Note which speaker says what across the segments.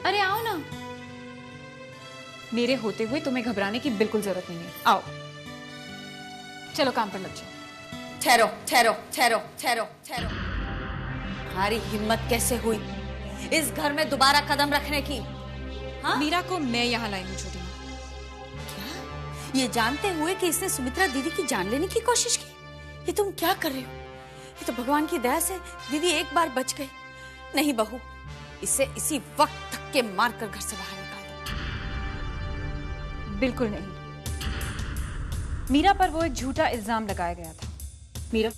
Speaker 1: अरे आओ ना। मेरे होते हुए तुम्हें घबराने की बिल्कुल जरूरत नहीं है। आओ चलो काम पर लग जाओ।
Speaker 2: ठहरो ठहरो ठहरो ठहरो ठहरो। तुम्हारी हिम्मत कैसे हुई इस घर में दोबारा कदम रखने की? हाँ?
Speaker 1: मीरा को मैं यहाँ लाई हूँ छोटी माँ।
Speaker 2: क्या? ये जानते हुए कि इसने सुमित्रा दीदी की जान लेने की कोशिश की? ये तुम क्या कर रहे हो? ये तो भगवान की दया से दीदी एक बार बच गई। नहीं बहू, इसे इसी वक्त धक्के मारकर घर से बाहर निकाल दो।
Speaker 1: बिल्कुल नहीं। मीरा पर वो एक झूठा इल्जाम लगाया गया था। मीरा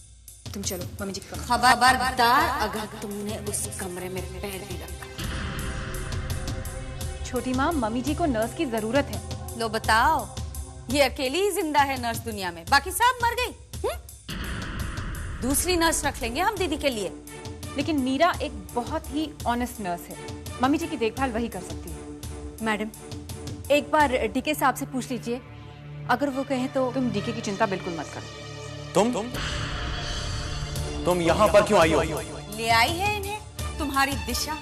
Speaker 1: तुम चलो मम्मी जी का।
Speaker 2: खबरदार अगर तुमने उस कमरे में पैर भी रखा।
Speaker 1: छोटी माँ, मम्मी जी को नर्स की जरूरत है।
Speaker 2: लो बताओ, ये अकेली ही जिंदा है नर्स दुनिया में, बाकी सब मर गई। दूसरी नर्स रख लेंगे हम दीदी के लिए।
Speaker 1: लेकिन मीरा एक बहुत ही ऑनेस्ट नर्स है, मम्मी जी की देखभाल वही कर सकती है।
Speaker 3: मैडम एक बार डीके साहब से पूछ लीजिए, अगर वो कहें तो।
Speaker 1: तुम डीके की चिंता बिल्कुल मत करो।
Speaker 4: तुम यहाँ पर क्यों आई हो?
Speaker 2: ले आई है इन्हें तुम्हारी दिशा,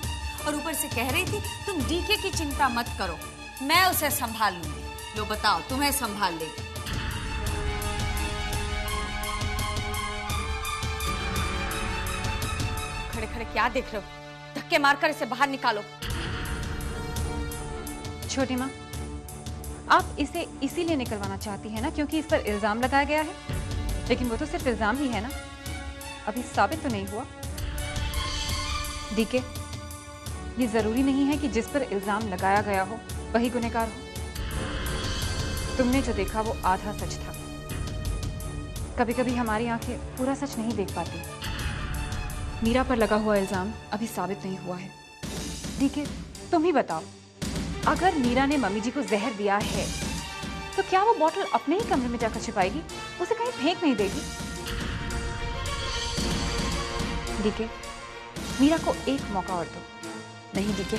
Speaker 2: और ऊपर से कह रही थी तुम डीके की चिंता मत करो, मैं उसे संभाल लूंगी। लो बताओ, तुम्हें संभाल लेगी। खड़े खड़े क्या देख रहे हो? धक्के मारकर इसे बाहर निकालो।
Speaker 1: छोटी माँ, आप इसे इसीलिए निकलवाना चाहती है ना क्योंकि इस पर इल्जाम लगाया गया है? लेकिन वो तो सिर्फ इल्जाम ही है ना, अभी साबित तो नहीं हुआ। डीके, ये जरूरी नहीं है कि जिस पर इल्जाम लगाया गया हो वही गुनहगार हो। तुमने जो देखा वो आधा सच था। कभी कभी हमारी आंखें पूरा सच नहीं देख पाती। मीरा पर लगा हुआ इल्जाम अभी साबित नहीं हुआ है। डीके, तुम ही बताओ, अगर मीरा ने मम्मी जी को जहर दिया है तो क्या वो बॉटल अपने ही कमरे में जाकर छिपाएगी, उसे कहीं फेंक नहीं देगी? डीके, मीरा को एक मौका और दो।
Speaker 2: नहीं डीके,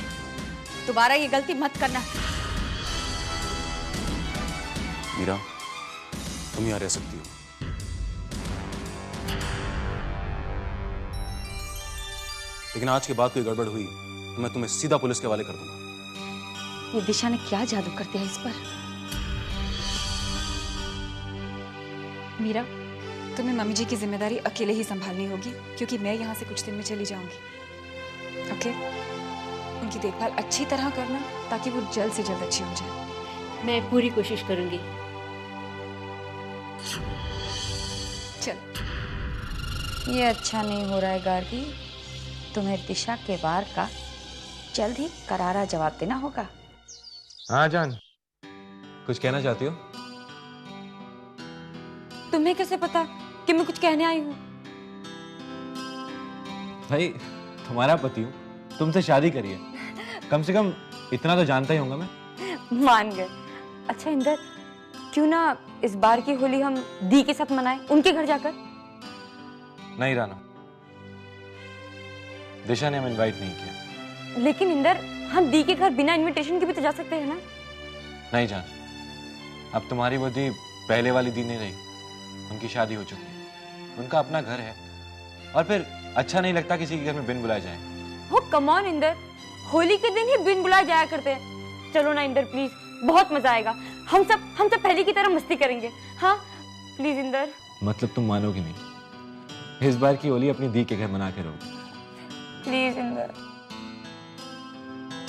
Speaker 2: दोबारा ये गलती मत करना।
Speaker 4: मीरा, तुम यहाँ रह सकती हो। लेकिन आज के बाद कोई गड़बड़ हुई तो मैं तुम्हें सीधा पुलिस के हवाले कर दूंगा।
Speaker 2: ये दिशा ने क्या जादू कर दिया इस पर?
Speaker 1: मीरा, तुम्हें मम्मी जी की जिम्मेदारी अकेले ही संभालनी होगी क्योंकि मैं यहाँ से कुछ दिन में चली जाऊंगी। ओके? उनकी देखभाल अच्छी तरह करना ताकि वो जल्द से जल्द अच्छी हो जाए।
Speaker 3: मैं पूरी कोशिश करूंगी।
Speaker 1: चल।
Speaker 2: ये अच्छा नहीं हो रहा है गार्गी, तुम्हें दिशा के वार का जल्द ही करारा जवाब देना होगा।
Speaker 4: हाँ जान, कुछ कहना चाहती हो?
Speaker 3: तुम्हें कैसे पता कि मैं कुछ कहने आई हूँ?
Speaker 5: भाई तुम्हारा पति हूँ, तुमसे शादी करिए, कम से कम इतना तो जानता ही होगा मैं।
Speaker 3: मान गए। अच्छा इंदर, क्यों ना इस बार की होली हम दी के साथ मनाएं, उनके घर जाकर?
Speaker 5: नहीं राना, दिशा ने हमें इनवाइट नहीं किया।
Speaker 3: लेकिन इंदर, हम दी के घर बिना इनविटेशन के भी तो जा सकते हैं ना?
Speaker 5: नहीं जान, अब तुम्हारी वो दी पहले वाली दी नहीं रही, उनकी शादी हो चुकी है, उनका अपना घर है, और फिर अच्छा नहीं लगता किसी के घर में बिन बुलाए जाए।
Speaker 3: हो कम ऑन इंदर, होली के दिन ही बिन बुलाए जाया करते हैं। चलो ना इंदर प्लीज, बहुत मजा आएगा। हम सब पहले की तरह मस्ती करेंगे। हाँ प्लीज इंदर।
Speaker 5: मतलब तुम मानोगी नहीं, इस बार की होली अपनी दी के घर मना के रहोगी।
Speaker 3: प्लीज इंदर।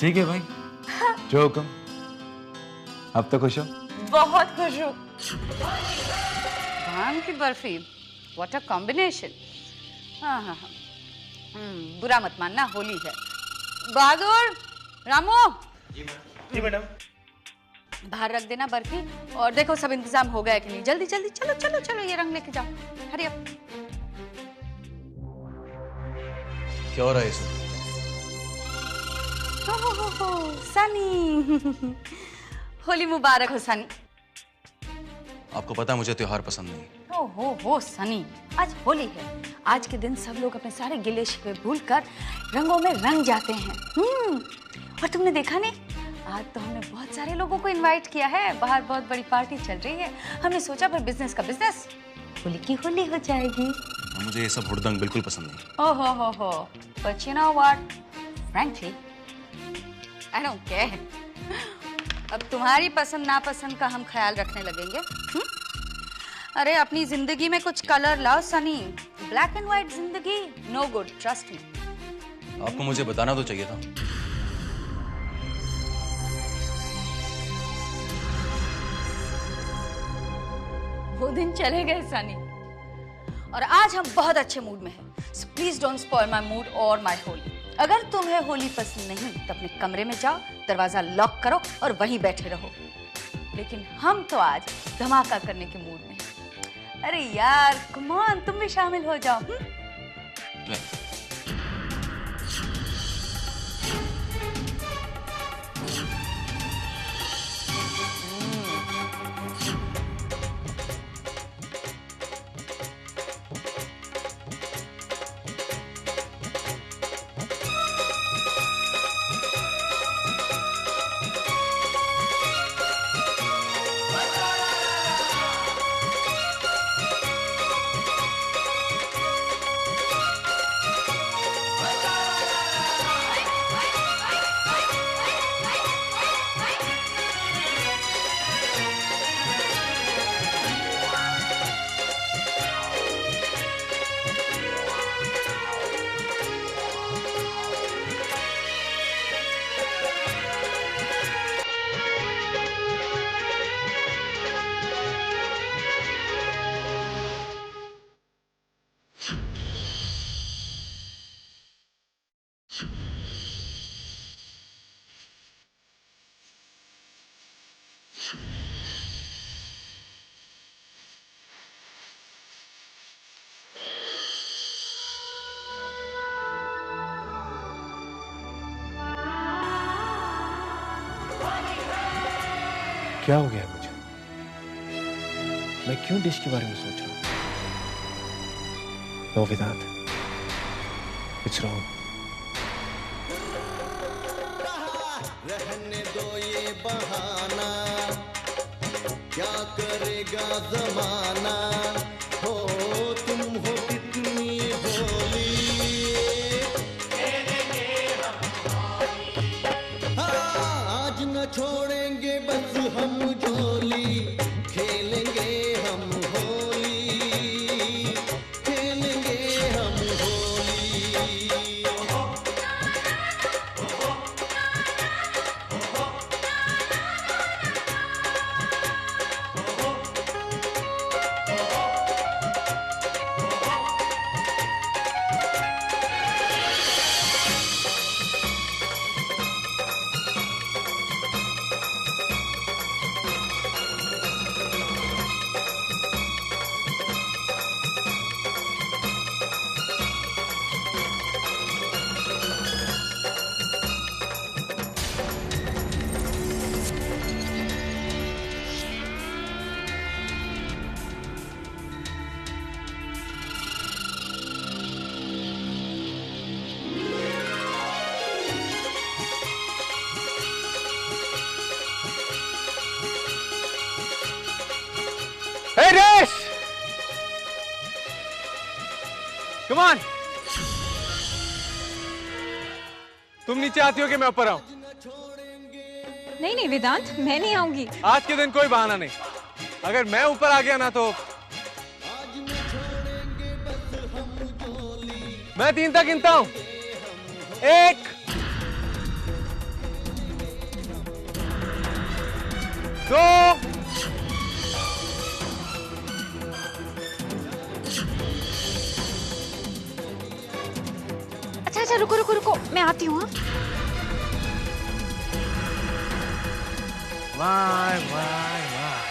Speaker 5: ठीक है भाई, जो हुक्म। अब तो खुश हो?
Speaker 3: बहुत खुश हूँ।
Speaker 2: भांग की बर्फी, व्हाट अ कॉम्बिनेशन। हाँ हाँ हाँ, बुरा मत मानना, होली है। बहादुर, रामू।
Speaker 6: जी मैडम।
Speaker 2: बाहर रख देना बर्फी, और देखो सब इंतजाम हो गया कि नहीं। जल्दी जल्दी चलो चलो चलो, ये रंग लेके जाओ, हरी अप।
Speaker 4: क्या हो रहा है इसे?
Speaker 2: हो सनी। होली मुबारक हो सनी।
Speaker 4: आपको पता है मुझे त्योहार पसंद नहीं।
Speaker 2: हो सनी, आज होली है। आज के दिन सब लोग अपने सारे गिले शिकवे भूलकर रंगों में रंग जाते हैं। और तुमने देखा नहीं, आज तो हमने बहुत सारे लोगों को इनवाइट किया है। बाहर बहुत बड़ी पार्टी चल रही है। हमने सोचा पर बिजनेस का बिजनेस, होली की होली हो जाएगी।
Speaker 4: मुझे ये सब हुड़दंग बिल्कुल पसंद नहीं।
Speaker 2: हो, but you know what? Frankly, I don't care. अब तुम्हारी पसंद नापसंद का हम ख्याल रखने लगेंगे। अरे अपनी जिंदगी में कुछ कलर लाओ सनी। ब्लैक एंड व्हाइट जिंदगी नो गुड, ट्रस्ट मी।
Speaker 4: आपको मुझे बताना तो चाहिए था।
Speaker 2: वो दिन चले गए सनी, और आज हम बहुत अच्छे मूड में हैं। So please don't spoil my mood और माय होली। अगर तुम्हें होली पसंद नहीं तो अपने कमरे में जाओ, दरवाजा लॉक करो और वहीं बैठे रहो। लेकिन हम तो आज धमाका करने के मूड में हैं। अरे यार कम ऑन, तुम भी शामिल हो जाओ।
Speaker 5: क्या हो गया मुझे? मैं क्यों डिश के बारे में सोच रहा हूँ? No Vedant, it's wrong.
Speaker 6: रहने दो ये बहाना, क्या करेगा जमाना। हो तुम हो कितनी भोली, आज न छोड़ेंगे बस हम झोली। खेलेंगे हम होली, खेलेंगे हम Holi.
Speaker 5: Hey, Resh! Come on! तुम नीचे आती हो कि मैं ऊपर आऊं?
Speaker 1: नहीं नहीं वेदांत, मैं नहीं आऊंगी।
Speaker 5: आज के दिन कोई बहाना नहीं। अगर मैं ऊपर आ गया ना तो मैं 3 तक गिनता हूं। 1 2
Speaker 1: अच्छा रुको रुको रुको, मैं आती हूँ।
Speaker 5: वाह वाह वाह।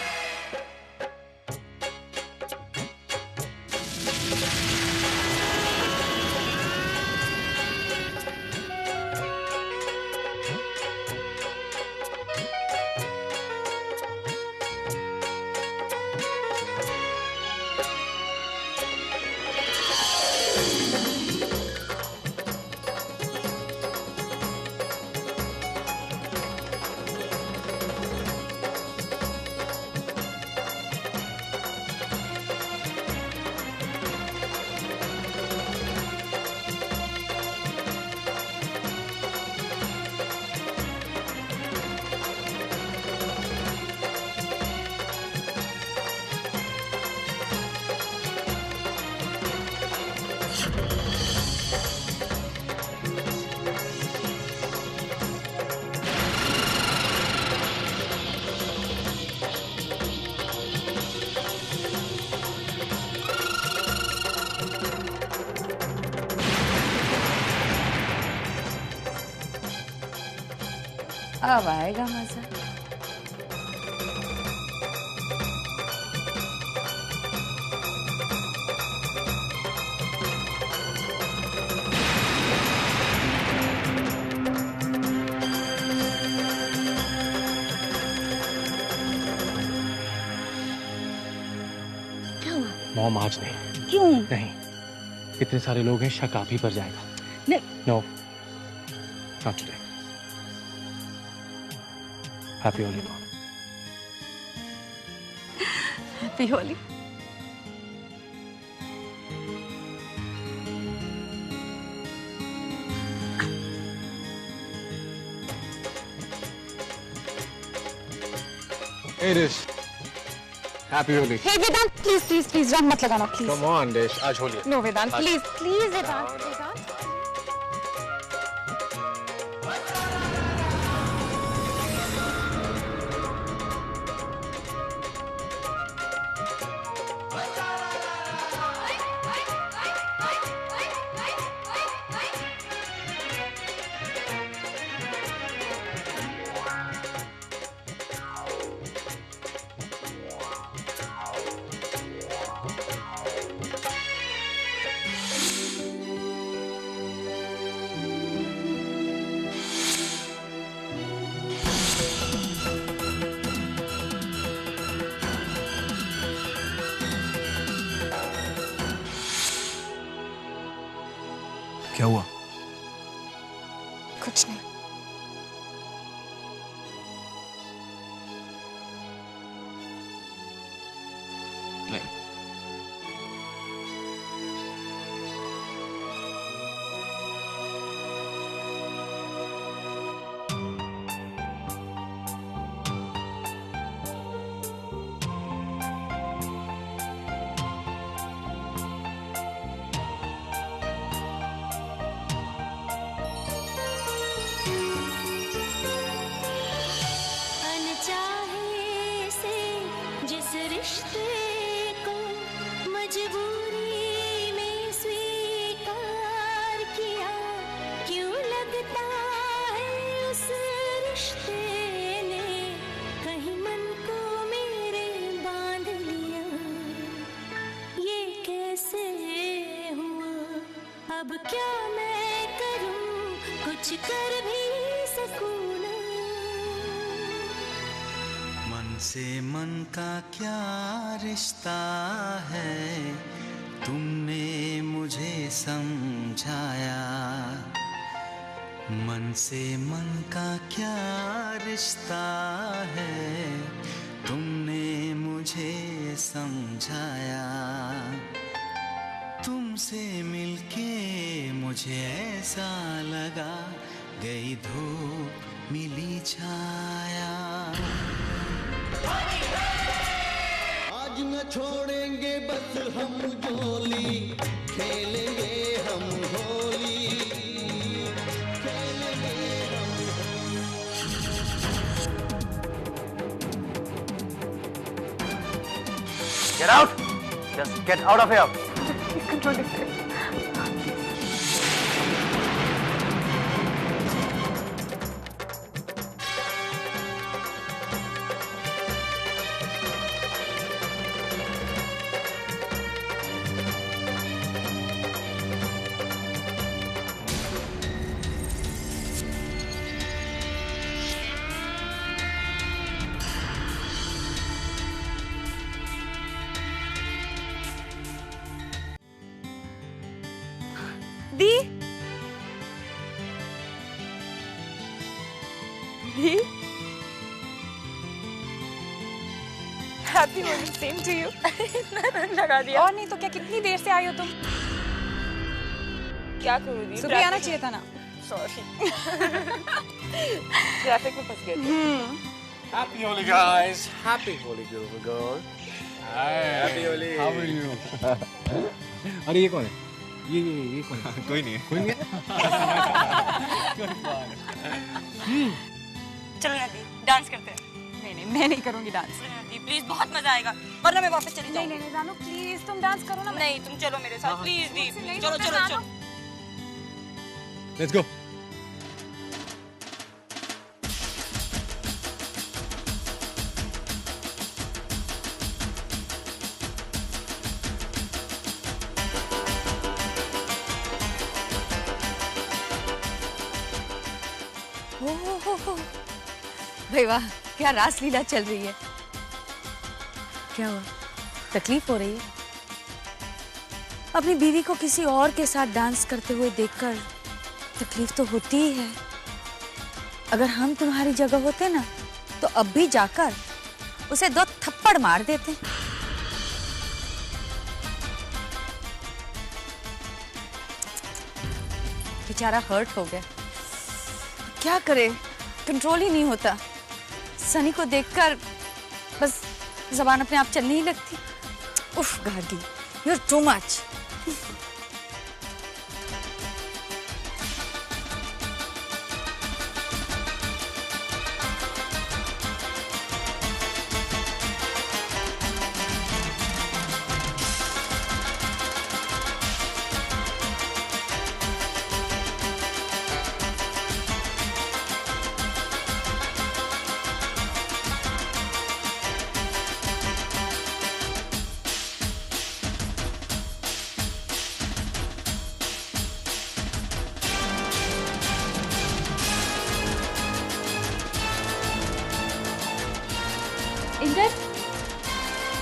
Speaker 2: अब आएगा मजा।
Speaker 7: मॉम आज नहीं।
Speaker 2: क्यों?
Speaker 7: नहीं, इतने सारे लोग हैं, शक आप ही पर जाएगा।
Speaker 2: नहीं।
Speaker 7: No, not today. Happy Holi mom.
Speaker 2: Happy Holi.
Speaker 7: Hey Dish, happy Holi.
Speaker 1: Hey Vedant, please please please रंग मत लगाना प्लीज।
Speaker 7: कम ऑन डिश, आज होली है।
Speaker 1: नो वेदांत, प्लीज प्लीज वेदांत, वेदांत।
Speaker 4: क्या हुआ?
Speaker 1: कुछ नहीं।
Speaker 8: अनचाहे से जिस रिश्ते को मजबूरी में स्वीकार किया, क्यों लगता है उस रिश्ते ने कहीं मन को मेरे बांध लिया। ये कैसे हुआ, अब क्या मैं करूं, कुछ कर भी सकूं ना।
Speaker 6: मन से मन का क्या रिश्ता है, तुमने मुझे समझाया। मन से मन का क्या रिश्ता है, तुमने मुझे समझाया। तुमसे मिलके मुझे ऐसा लगा, गई धूप मिली छाया।
Speaker 9: आज न छोड़ेंगे बस हम जोली, खेलेंगे हम होली, खेलेंगे हम
Speaker 10: Get out! Just get out of here!
Speaker 1: Control yourself.
Speaker 3: दी दी happy Holi. Same to you. लगा दिया।
Speaker 1: और नहीं तो क्या, कितनी देर से आई हो तुम?
Speaker 3: क्या करूँ दी,
Speaker 1: सुबह आना चाहिए था ना।
Speaker 3: सॉरी ट्रैफिक में फंस गए थे।
Speaker 7: Happy Holi guys! Happy Holi beautiful girl. Hi. Happy Holi. How are you? अरे ये कौन है? ये कौन है?
Speaker 5: कोई नहीं है।
Speaker 7: कोई नहीं है?
Speaker 3: चलो ना दी, डांस करते हैं।
Speaker 1: नहीं नहीं, मैं नहीं करूंगी डांस।
Speaker 3: दी प्लीज, बहुत मजा आएगा, वरना मैं वापस चली
Speaker 1: नहीं
Speaker 3: जाऊंगी।
Speaker 1: नहीं रानू प्लीज तुम डांस करो ना।
Speaker 3: नहीं, तुम चलो मेरे साथ प्लीज दी।
Speaker 1: नहीं
Speaker 3: चलो
Speaker 1: होता,
Speaker 3: चलो
Speaker 1: रानू।
Speaker 3: चलो।
Speaker 7: Let's go.
Speaker 2: हो। भाई वाह, क्या रासलीला चल रही है। क्या हुआ, तकलीफ हो रही है? अपनी बीवी को किसी और के साथ डांस करते हुए देखकर तकलीफ तो होती ही है। अगर हम तुम्हारी जगह होते ना तो अब भी जाकर उसे 2 थप्पड़ मार देते। बेचारा हर्ट हो गया, क्या करे, कंट्रोल ही नहीं होता। सनी को देखकर बस जबान अपने आप चलने ही लगती। उफ Gargi, you are too much.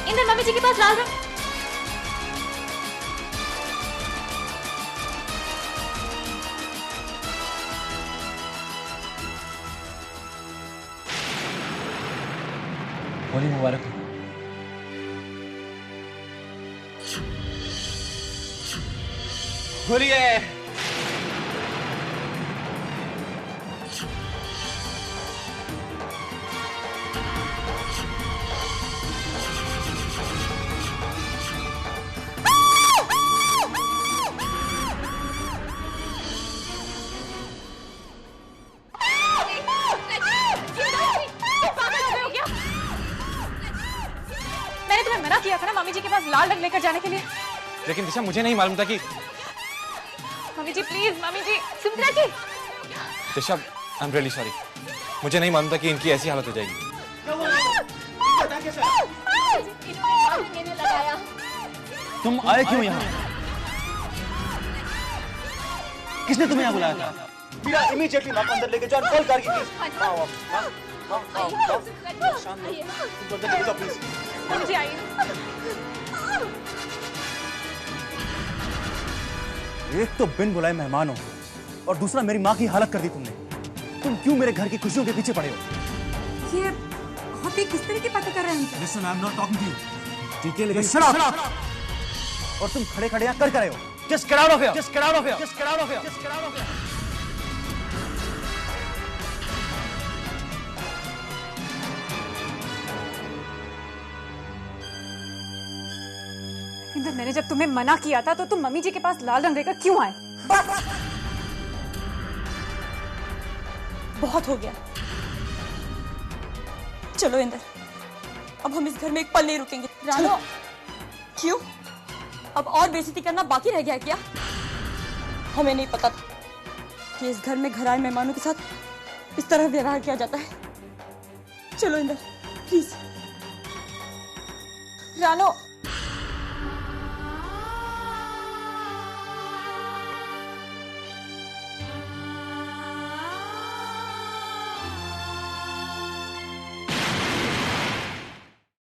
Speaker 1: Inder mummy ji के पास लाल रंग।
Speaker 5: होली मुबारक। होली है।
Speaker 1: मना किया था ना मम्मी जी के पास लाल रंग लेकर जाने के लिए।
Speaker 5: लेकिन दिशा, मुझे नहीं मालूम था कि।
Speaker 1: Mummy ji please, mummy ji, Sumitra ji.
Speaker 5: Disha, I am really sorry. मुझे नहीं मालूम था कि इनकी ऐसी हालत हो जाएगी।
Speaker 10: तुम आए क्यों यहाँ? किसने तुम्हें यहाँ बुलाया था? मीरा, इमीडिएटली माँ को अंदर लेके जाओ। कॉल करके प्लीज। शांत हो, तुम अंदर लेके जाओ प्लीज।
Speaker 1: मम्मी जी आइए।
Speaker 10: एक तो बिन बुलाए मेहमान हो और दूसरा मेरी माँ की हालत कर दी तुमने। तुम क्यों मेरे घर की खुशियों के पीछे पड़े हो?
Speaker 2: ये होती किस तरह की बातें कर रहे हैं?
Speaker 10: Listen, I'm not talking to you. ठीक है, लेकिन shut up. और तुम खड़े खड़े यहाँ कर रहे हो? Just get out of here. Just get out of here. Just get out of here. Just get out of here.
Speaker 1: Inder, मैंने जब तुम्हें मना किया था तो तुम मम्मी जी के पास लाल रंग लेकर क्यों आए?
Speaker 3: बहुत हो गया। चलो इंदर, अब हम इस घर में एक पल नहीं रुकेंगे। रानो, क्यों? अब और बेइज्जती करना बाकी रह गया क्या? हमें नहीं पता था कि इस घर में घर आए मेहमानों के साथ इस तरह व्यवहार किया जाता है। चलो इंदर, प्लीज। रानो,